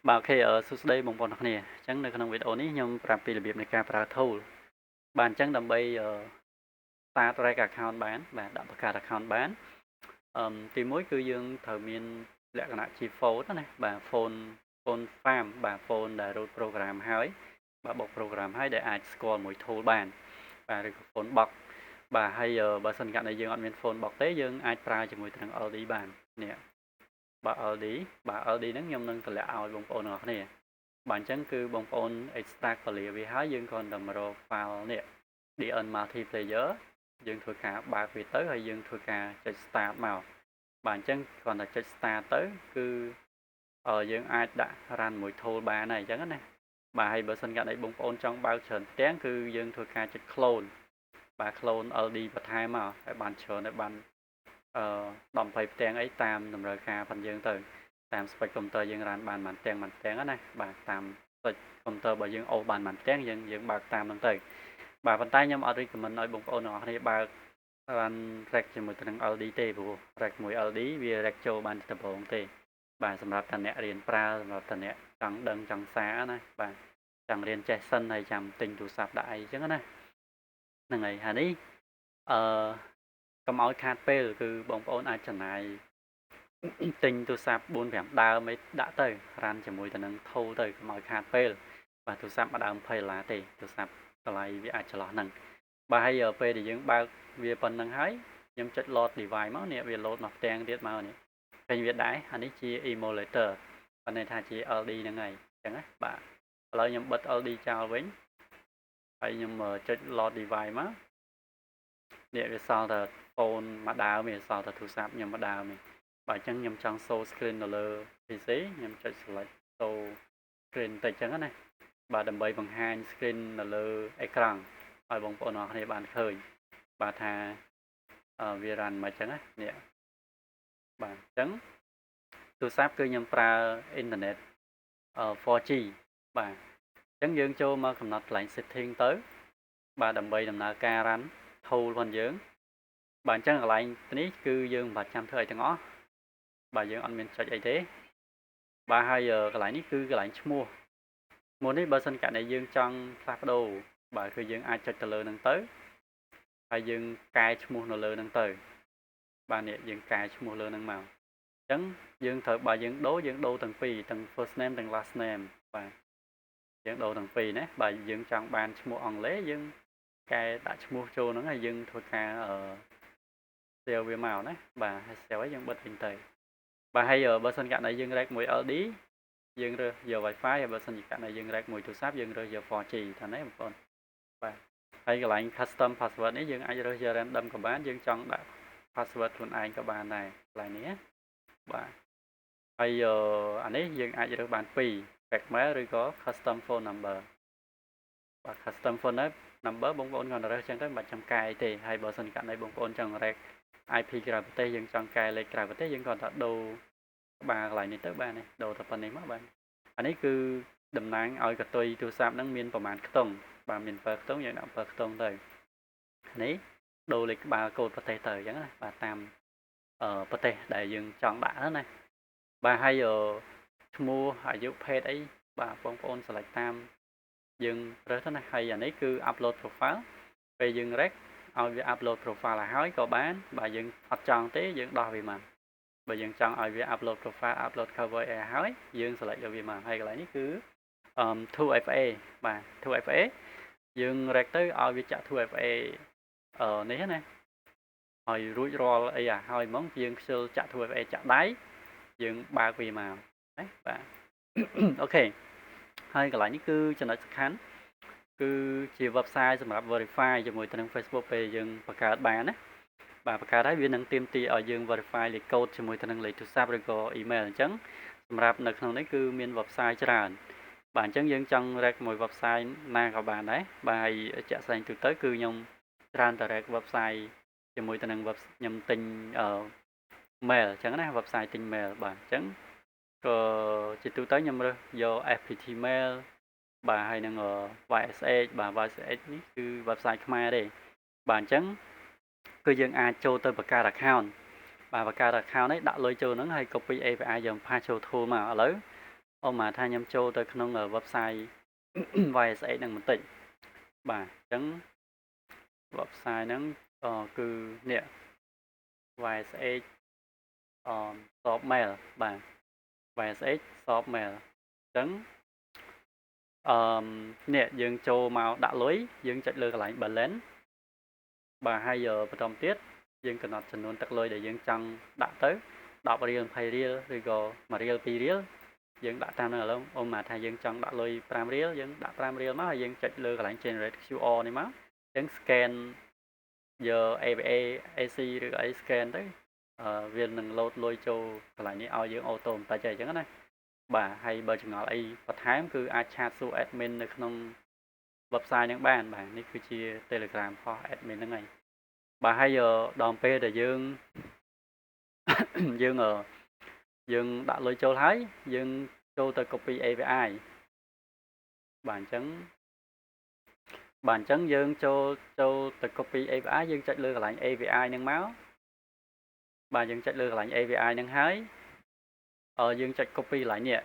បាទអូខេសួស្តីបងប្អូនអរគ្នាអញ្ចឹងនៅក្នុងវីដេអូនេះខ្ញុំប្រាប់ពីរបៀបនៃការប្រើ tool បាទអញ្ចឹងដើម្បីstart reg account បានបាទដាក់បង្កើត account បានទីមួយគឺយើងត្រូវមានលក្ខណៈជា phone ណាបាទ phone farm បាទ phone ដែល root program ហើយបាទបុក program ហើយដែលអាចស្គាល់មួយ tool បានបាទឬក៏ phone box បាទហើយបើសិនករណីយើងអត់មាន phone box ទេយើងអាចប្រើជាមួយនឹង LD បាននេះបាទ LD បាទ LD ហ្នឹងខ្ញុំនឹងតម្លាក់ឲ្យបងប្អូនទាំងអស់គ្នាបាទអញ្ចឹងគឺបងប្អូន extract ពលាវាហើយយើងគ្រាន់តែមករក file នេះ DN multiplayer យើងធ្វើការបើកវាទៅហើយយើងធ្វើការចុច start មកបាទអញ្ចឹងគ្រាន់តែចុច start ទៅគឺយើងអាចដាក់ run មួយ tool បានហើយអញ្ចឹងណាបាទហើយបើសិនករណីបងប្អូនចង់បើកច្រើនផ្ទាំងគឺយើងធ្វើការចុច clone បាទ clone LD បន្ថែមមកឲ្យបានច្រើនឲ្យបាន10 20ផ្ទាំងអីតាមតម្រូវការរបស់យើងទៅតាម spec computer យើង run បានប៉ុន្មានផ្ទាំងណាបាទតាម spec computer របស់យើងអូសបានប៉ុន្មានផ្ទាំងយើងបើកតាមហ្នឹងទៅបាទប៉ុន្តែខ្ញុំអត់ recommend ឲ្យបងប្អូនទាំងអស់គ្នាបើក run rec ជាមួយទៅនឹង LD ទេព្រោះ rec មួយ LD វា rec ចូលបានដំបូងទេបាទសម្រាប់តែអ្នករៀនប្រើសម្រាប់តែអ្នកចង់ដឹងចង់សារណាបាទចង់រៀនចេះសិនហើយចាំទិញទូរស័ព្ទដាក់អីអញ្ចឹងណាហ្នឹងហើយហើយនេះអឺកុំឲ្យខាតពេលគឺបងប្អូនអាចចំណាយទិញទូរស័ព្ទ4 5ដើមអីដាក់ទៅរានជាមួយទៅនឹងធូរទៅកុំឲ្យខាតពេលបាទទូរស័ព្ទមួយដើម$20ទេទូរស័ព្ទតម្លៃវាអាចចន្លោះហ្នឹងបាទហើយពេលដែលយើងបើកវាប៉ុណ្ណឹងហើយខ្ញុំចុច load device មកនេះវា load មកផ្ទាំងទៀតមកនេះឃើញវាដែរអានេះជា emulator បានន័យថាជា LD ហ្នឹងហើយអញ្ចឹងណាបាទឥឡូវខ្ញុំបិទ LD ចោលវិញហើយខ្ញុំចុច load device មកនេះវាសល់តែ phone មួយដើមវាសល់តែទូរស័ព្ទខ្ញុំមួយដើមនេះបាទអញ្ចឹងខ្ញុំចង់ show screen នៅលើ PC ខ្ញុំចុច select show screen តិចអញ្ចឹងណាបាទដើម្បីបង្ហាញ screen នៅលើអេក្រង់ឲ្យបងប្អូនអរគ្នាបានឃើញបាទថាវា run មកអញ្ចឹងណានេះបាទអញ្ចឹងទូរស័ព្ទគឺខ្ញុំប្រើអ៊ីនធឺណិត4G បាទអញ្ចឹងយើងចូលមកកំណត់កន្លែង setting ទៅបាទដើម្បីដំណើរការ run tool របស់យើងបាទអញ្ចឹងកន្លែងនេះគឺយើងមិនបាច់ចាំធ្វើអីទាំងអស់បាទយើងអត់មានចុចអីទេបាទហើយកន្លែងនេះគឺកន្លែងឈ្មោះនេះបើសិនករណីយើងចង់ផ្លាស់ប្ដូរបាទគឺយើងអាចចុចទៅលើហ្នឹងទៅហើយយើងកែឈ្មោះនៅលើហ្នឹងទៅបាទនេះយើងកែឈ្មោះលើហ្នឹងមកអញ្ចឹងយើងត្រូវបើយើងដូរទាំងពីរទាំង first name ទាំង last name បាទយើងដូរទាំងពីរណាបាទយើងចង់បានឈ្មោះអង់គ្លេសយើងកែដាក់ឈ្មោះចូលហ្នឹងហើយយើងធ្វើការsave វាមកណាបាទហើយ save ហើយយើងបិទវិញទៅបាទហើយបើសិនករណីយើង reg មួយ LD យើងរើសយក Wi-Fi ហើយបើសិនជាករណីយើង reg មួយទូរស័ព្ទយើងរើសយក 4G ថាណាបងប្អូនបាទហើយកន្លែង custom password នេះយើងអាចរើសយក random ក៏បានយើងចង់ដាក់ password ខ្លួនឯងក៏បានដែរកន្លែងនេះបាទហើយអានេះយើងអាចរើសបាន2 Backmail ឬក៏ custom phone number បាទ custom phone number បងប្អូនគាត់រើសចឹងទៅមិនបាច់ចាំកែទេហើយបើសិនករណីបងប្អូនចង់ reg IP ក្រៅប្រទេសយើងចង់កែលេខក្រៅប្រទេសយើងគាត់ថាដូរក្បាលកន្លែងនេះទៅបានទេដូរទៅប៉ុណ្្នេះមកបាទអានេះគឺតំណាងឲ្យកតុយទូរស័ព្ទហ្នឹងមានប្រមាណខ្ទង់បាទមាន7ខ្ទង់យើងដាក់7ខ្ទង់ទៅនេះដូរលេខក្បាលកូដប្រទេសទៅអញ្ចឹងណាបាទតាមប្រទេសដែលយើងចង់ដាក់ហ្នឹងណាបាទហើយឈ្មោះអាយុភេទអីបាទបងប្អូន select តាមយើងរើសទៅណាហើយអានេះគឺ upload profile ពេលយើង rec ឲ្យវា upload profile ឲ្យហើយក៏បានបើយើងអត់ចង់ទេយើងដោះវាមកបើយើងចង់ឲ្យវា upload profile upload cover ឲ្យហើយយើង select យកវាមកហើយកន្លែងនេះគឺ2FA បាទ 2FA យើង rec ទៅឲ្យវាចាក់ 2FA នេះណាហើយរួចរាល់អីហើយហ្មងយើងខ្ជិលចាក់ 2FA ចាក់ដៃយើងបើកវាមកណាបាទអូខេហើយកន្លែងនេះគឺចំណុចសំខាន់គឺជា website សម្រាប់ verify ជាមួយទៅនឹង Facebook ពេលយើងបង្កើតបានណាបាទបង្កើតហើយវានឹងទាមទារឲ្យយើង verify លេខកូដជាមួយទៅនឹងលេខទូរស័ព្ទឬក៏ email អញ្ចឹងសម្រាប់នៅក្នុងនេះគឺមាន website ច្រើនបាទអញ្ចឹងយើងចង់ rec មួយ website ណាក៏បានដែរបាទហើយជាក់ស្ដែងទូទៅគឺខ្ញុំច្រើនតែ rec website ជាមួយទៅនឹងខ្ញុំទិញmail អញ្ចឹងណា website ទិញ mail បាទអញ្ចឹងក៏ជាទូទៅខ្ញុំរើសយក FPT mail បាទហើយនឹង YSH បាទ YSH នេះគឺ website ខ្មែរទេបាទអញ្ចឹងគឺយើងអាចចូលទៅបង្កើត account បាទបង្កើត account នេះដាក់លុយចូលហ្នឹងហើយ copy API យើងផាសចូល tool មកឥឡូវ Ô mà tha nhâm châu tới không ở website YSA đang một tỉnh bà chẳng website nắng cứ nè YSA shop mail bà YSA shop mail chẳng nè dương châu màu đã lối dương chạy lừa lại bà lén bà 2 giờ trong tiết dương cần nọt chân luôn tắc lôi để dương chăng đã tới đọc riêng phải riêng rồi go mà riêng pi riêng dương đã tam nữa luôn ôm mà thay dương chăng đã lôi pram riêng dương đã pram riêng má dương chạy lừa lại generate QR này má dương scan giờ AVA AC rồi ấy scan đấy viên nâng load lôi châu lại ní ao dương auto ta chạy chẳng này bà hay bờ chừng nào ấy và tháng cứ ai chat su admin ở trong website những bạn bạnนี่คือchia Telegram for admin ហ្នឹងហើយបើហើយដល់ពេលដែលយើងយើងយើងដាក់លុយចូលហើយយើងចូលទៅ copy API បាទអញ្ចឹងយើងចូលទៅ copy API យើងចុចលើកន្លែង API ហ្នឹងមកបាទយើងចុចលើកន្លែង API ហ្នឹងហើយយើងចុច copy កន្លែងនេះ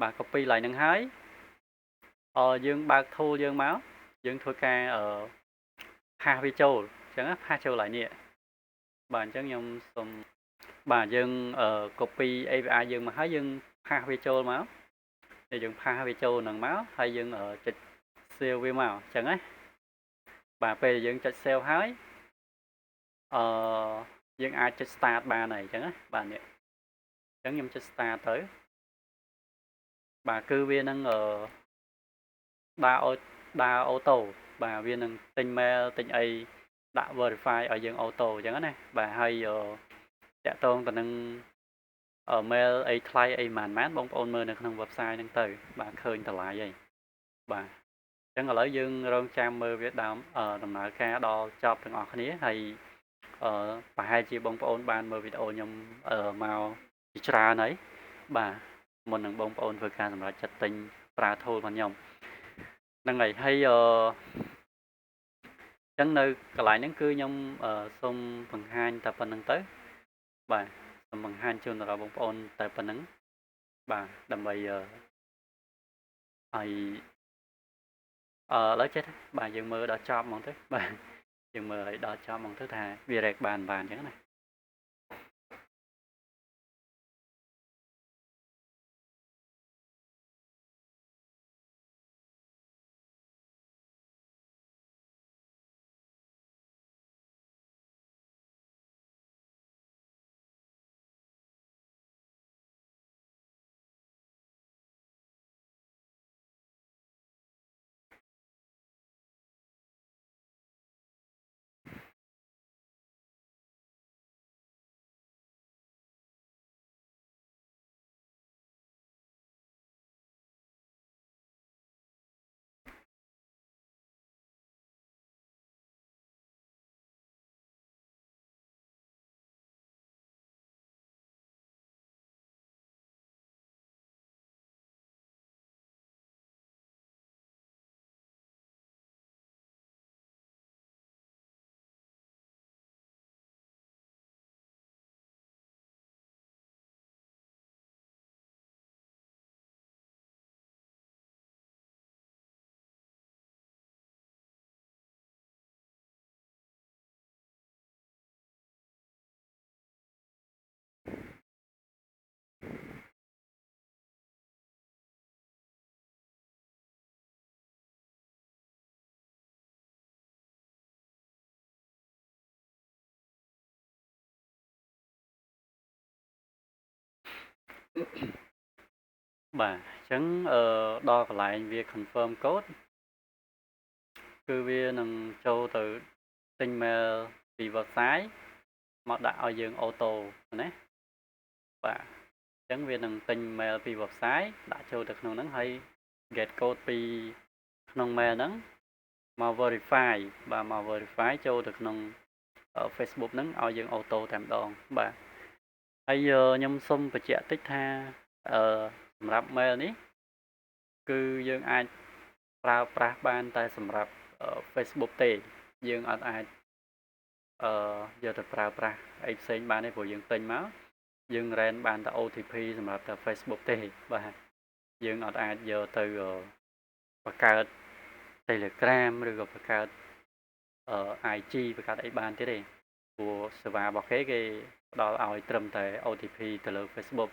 បាទ copy កន្លែងហ្នឹងហើយយើងបើក tool យើងមកយើងធ្វើការpass វាចូលអញ្ចឹង pass ចូលកន្លែងនេះបាទអញ្ចឹងខ្ញុំសូមបាទយើង copy API យើងមកហើយយើង pass វាចូលមកតែយើង pass វាចូលហ្នឹងមកហើយយើងចុច save វាមកអញ្ចឹងណាបាទពេលយើងចុច save ហើយយើងអាចចុច start បានហើយអញ្ចឹងណាបាទនេះអញ្ចឹងខ្ញុំចុច start ទៅបាទគឺវានឹងដើរអូតូបាទវានឹងទិញ mail ទិញអីដាក់ verify ឲ្យយើងអូតូអញ្ចឹងណាបាទហើយតាក់ទងទៅនឹងmail អីថ្លៃអីប៉ុន្មានបងប្អូនមើលនៅក្នុង website ហ្នឹងទៅបាទឃើញតម្លៃហើយបាទអញ្ចឹងឥឡូវយើងរងចាំមើលវាដំណើរការដល់ចប់ទាំងអស់គ្នាហើយប្រហែលជាបងប្អូនបានមើលវីដេអូខ្ញុំមកជាច្រើនហើយបាទមុននឹងបងប្អូនធ្វើការសម្រេចចិត្តទិញប្រើ tool របស់ខ្ញុំហ្នឹងហើយអញ្ចឹងនៅកន្លែងហ្នឹងគឺខ្ញុំសូមបង្ហាញតែប៉ុណ្្នឹងទៅបាទសូមបង្ហាញជូនដល់បងប្អូនតែប៉ុណ្្នឹងបាទដើម្បីហើយឥឡូវចេះបាទយើងមើលដល់ចប់ហ្មងទៅបាទយើងមើលឲ្យដល់ចប់ហ្មងទៅថាវារែកបានអញ្ចឹងណាបាទអញ្ចឹងដល់កន្លែងវា confirm code គឺវានឹងចូលទៅទិញ mail ពី website មកដាក់ឲ្យយើងអូតូណាបាទអញ្ចឹងវានឹងទិញ mail ពី website ដាក់ចូលទៅក្នុងហ្នឹងហើយ get code ពីក្នុង mail ហ្នឹងមក verify បាទមក verify ចូលទៅក្នុង Facebook ហ្នឹងឲ្យយើងអូតូតែម្ដងបាទហើយខ្ញុំសូមបញ្ជាក់តិចថាសម្រាប់ mail នេះគឺយើងអាចប្រើប្រាស់បានតែសម្រាប់ Facebook ទេយើងអត់អាចយកទៅប្រើប្រាស់អីផ្សេងបានទេព្រោះយើងទិញមកយើង rent បានតែ OTP សម្រាប់តែ Facebook ទេបាទ យើងអត់អាចយកទៅបង្កើត Telegram ឬក៏បង្កើតIG បង្កើតអីបានទៀតទេព្រោះសេវារបស់គេផ្ដល់ឲ្យត្រឹមតែ OTP ទៅលើ Facebook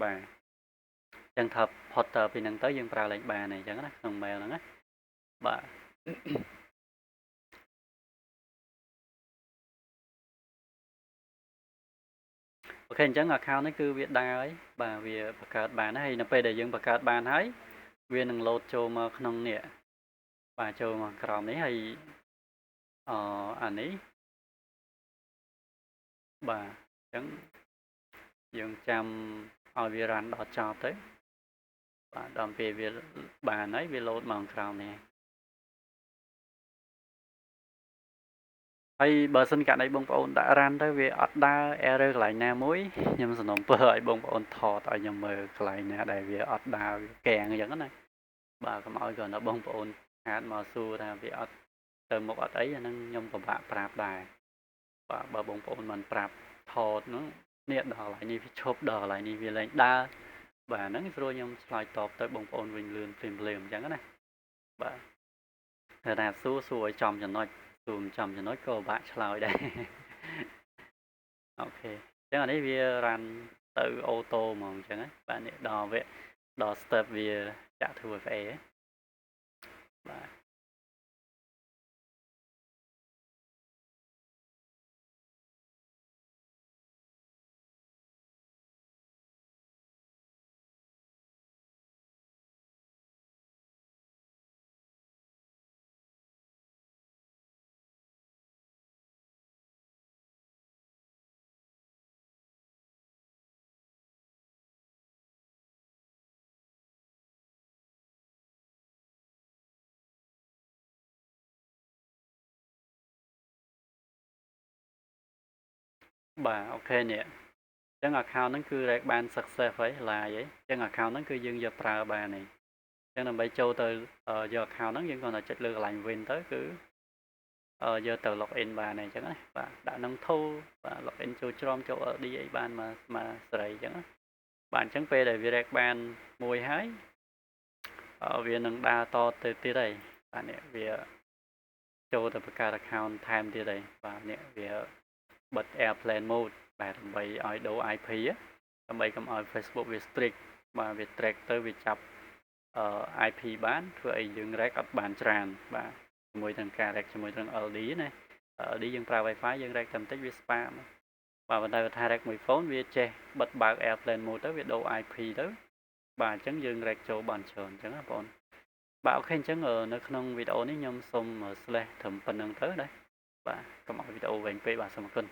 បាទអញ្ចឹងថាផុតពីហ្នឹងទៅយើងប្រើលេខបានអញ្ចឹងណាក្នុង mail ហ្នឹងណាបាទអូខេអញ្ចឹង account នេះគឺវាដើរហើយបាទវាបង្កើតបានហើយនៅពេលដែលយើងបង្កើតបានហើយវានឹង load ចូលមកក្នុងនេះបាទចូលមកក្រោមនេះហើយអានេះបាទអញ្ចឹងយើងចាំឲ្យវា run ដល់ចប់ទៅបាទដល់ពេលវាបានហើយវា load មកក្រោមនេះហើយបើសិនករណីបងប្អូនដាក់ run ទៅវាអត់ដើរ error កន្លែងណាមួយខ្ញុំសំណូមពរឲ្យបងប្អូនថតឲ្យខ្ញុំមើលកន្លែងណាដែលវាអត់ដើរកែងអញ្ចឹងណាបាទកុំឲ្យគ្រាន់តែបងប្អូនអាចមកសួរថាវាអត់ទៅមុខអត់អីអាហ្នឹងខ្ញុំពិបាកប្រាប់ដែរបាទបើបងប្អូនមិនប្រាប់ថតនោះនេះដល់កន្លែងនេះវាឈប់ដល់កន្លែងនេះវាលែងដើរបាទហ្នឹងស្រួលខ្ញុំឆ្លើយតបទៅបងប្អូនវិញលឿនភ្លាមៗអញ្ចឹងណាបាទតែថាសួរឲ្យចំចំណុចសួរមិនចំចំណុចក៏ពិបាកឆ្លើយដែរអូខេអញ្ចឹងអានេះវា run ទៅអូតូហ្មងអញ្ចឹងណាបាទនេះដល់ step វាចាក់ 2FA បាទបាទអូខេនេះអញ្ចឹង account ហ្នឹងគឺ reg បាន success ហើយ live ហើយអញ្ចឹង account ហ្នឹងគឺយើងយកប្រើបានហើយអញ្ចឹងដើម្បីចូលទៅយក account ហ្នឹងយើងគ្រាន់តែចុចលើកន្លែង win ទៅគឺយកទៅ login បានហើយអញ្ចឹងណាបាទដាក់នឹង tool បាទ login ចូលច្រំចូល LD អីបានមកសេរីអញ្ចឹងណាបាទអញ្ចឹងពេលដែលវា reg បានមួយហើយវានឹងដើរតទៅទៀតហើយបាទនេះវាចូលទៅបង្កើត account ថែមទៀតហើយបាទនេះវាបិទ airplane mode បាទដើម្បីឲ្យដូរ IP ដើម្បីកុំឲ្យ Facebook វា strict បាទវា track ទៅវាចាប់IP បានធ្វើអីយើង reg អត់បានច្រើនបាទជាមួយនឹងការ reg ជាមួយនឹង LD ណា LD យើងប្រើ Wi-Fi យើង reg តែបន្តិចវា spam បាទប៉ុន្តែថា reg មួយ phone វាចេះបិទបើក airplane mode ទៅវាដូរ IP ទៅបាទអញ្ចឹងយើង reg ចូលបានច្រើនអញ្ចឹងណាបងបាទអូខេអញ្ចឹងនៅក្នុងវីដេអូនេះខ្ញុំសូម slash ត្រឹមប៉ុណ្្នឹងទៅណាបាទកុំឲ្យវីដេអូវែងពេកបាទសូមអរគុណ